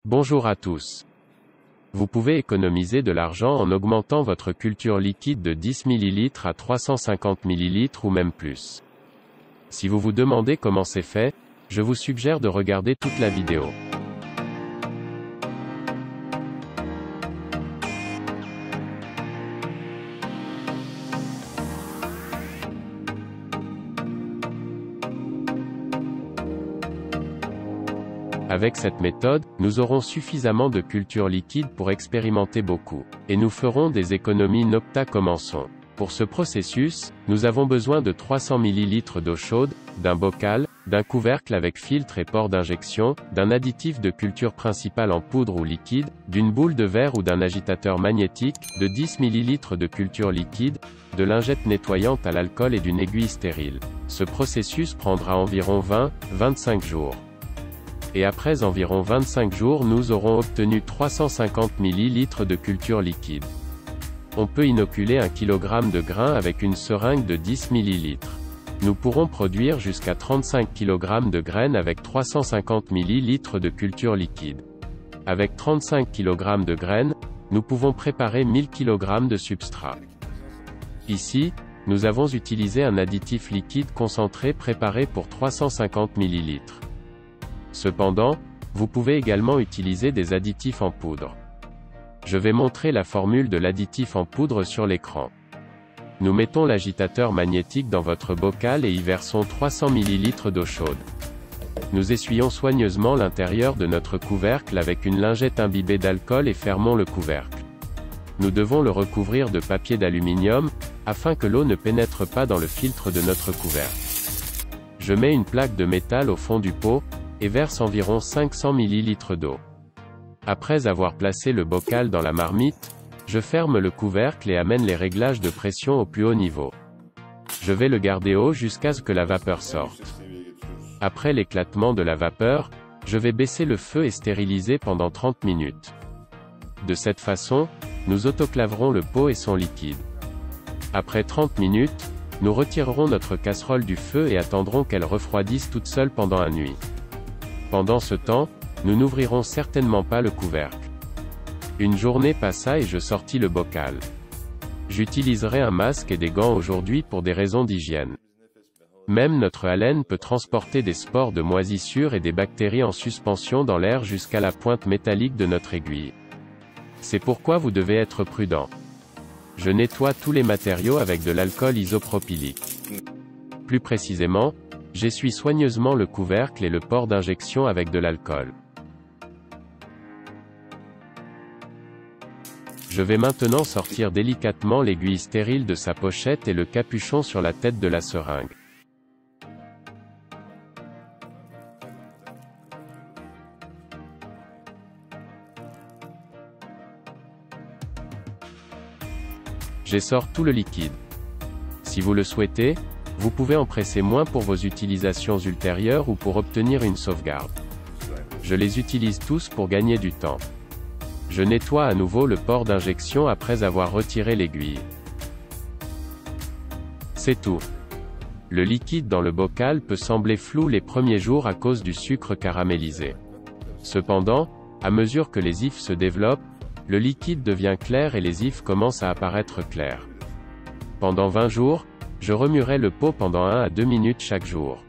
Bonjour à tous. Vous pouvez économiser de l'argent en augmentant votre culture liquide de 10 ml à 350 ml ou même plus. Si vous vous demandez comment c'est fait, je vous suggère de regarder toute la vidéo. Avec cette méthode, nous aurons suffisamment de culture liquide pour expérimenter beaucoup. Et nous ferons des économies Nocta. Commençons. Pour ce processus, nous avons besoin de 300 ml d'eau chaude, d'un bocal, d'un couvercle avec filtre et port d'injection, d'un additif de culture principale en poudre ou liquide, d'une boule de verre ou d'un agitateur magnétique, de 10 ml de culture liquide, de lingettes nettoyantes à l'alcool et d'une aiguille stérile. Ce processus prendra environ 20-25 jours. Et après environ 25 jours nous aurons obtenu 350 ml de culture liquide. On peut inoculer 1 kg de grains avec une seringue de 10 ml. Nous pourrons produire jusqu'à 35 kg de graines avec 350 ml de culture liquide. Avec 35 kg de graines, nous pouvons préparer 1000 kg de substrat. Ici, nous avons utilisé un additif liquide concentré préparé pour 350 ml. Cependant, vous pouvez également utiliser des additifs en poudre. Je vais montrer la formule de l'additif en poudre sur l'écran. Nous mettons l'agitateur magnétique dans votre bocal et y versons 300 ml d'eau chaude. Nous essuyons soigneusement l'intérieur de notre couvercle avec une lingette imbibée d'alcool et fermons le couvercle. Nous devons le recouvrir de papier d'aluminium, afin que l'eau ne pénètre pas dans le filtre de notre couvercle. Je mets une plaque de métal au fond du pot, et verse environ 500 ml d'eau. Après avoir placé le bocal dans la marmite, je ferme le couvercle et amène les réglages de pression au plus haut niveau. Je vais le garder haut jusqu'à ce que la vapeur sorte. Après l'éclatement de la vapeur, je vais baisser le feu et stériliser pendant 30 minutes. De cette façon, nous autoclaverons le pot et son liquide. Après 30 minutes, nous retirerons notre casserole du feu et attendrons qu'elle refroidisse toute seule pendant la nuit. Pendant ce temps, nous n'ouvrirons certainement pas le couvercle. Une journée passa et je sortis le bocal. J'utiliserai un masque et des gants aujourd'hui pour des raisons d'hygiène. Même notre haleine peut transporter des spores de moisissure et des bactéries en suspension dans l'air jusqu'à la pointe métallique de notre aiguille. C'est pourquoi vous devez être prudent. Je nettoie tous les matériaux avec de l'alcool isopropylique. Plus précisément, j'essuie soigneusement le couvercle et le port d'injection avec de l'alcool. Je vais maintenant sortir délicatement l'aiguille stérile de sa pochette et le capuchon sur la tête de la seringue. J'essore tout le liquide. Si vous le souhaitez, vous pouvez en presser moins pour vos utilisations ultérieures ou pour obtenir une sauvegarde. Je les utilise tous pour gagner du temps. Je nettoie à nouveau le port d'injection après avoir retiré l'aiguille. C'est tout. Le liquide dans le bocal peut sembler flou les premiers jours à cause du sucre caramélisé. Cependant, à mesure que les ifs se développent, le liquide devient clair et les ifs commencent à apparaître clairs. Pendant 20 jours, je remuerai le pot pendant 1 à 2 minutes chaque jour.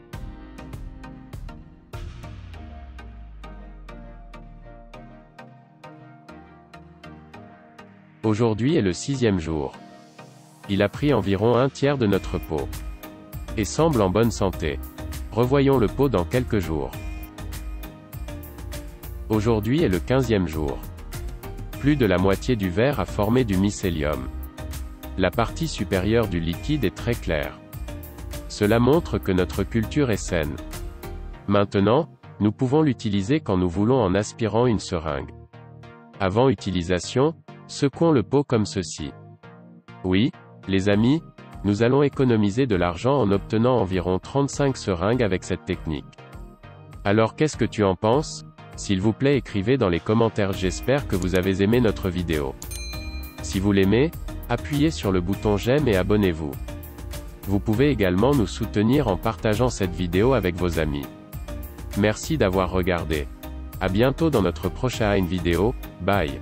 Aujourd'hui est le 6e jour. Il a pris environ 1/3 de notre pot. Et semble en bonne santé. Revoyons le pot dans quelques jours. Aujourd'hui est le 15e jour. Plus de la moitié du verre a formé du mycélium. La partie supérieure du liquide est très claire. Cela montre que notre culture est saine. Maintenant, nous pouvons l'utiliser quand nous voulons en aspirant une seringue. Avant utilisation, secouons le pot comme ceci. Oui, les amis, nous allons économiser de l'argent en obtenant environ 35 seringues avec cette technique. Alors qu'est-ce que tu en penses? S'il vous plaît, écrivez dans les commentaires. J'espère que vous avez aimé notre vidéo. Si vous l'aimez, appuyez sur le bouton j'aime et abonnez-vous. Vous pouvez également nous soutenir en partageant cette vidéo avec vos amis. Merci d'avoir regardé. À bientôt dans notre prochaine vidéo, bye.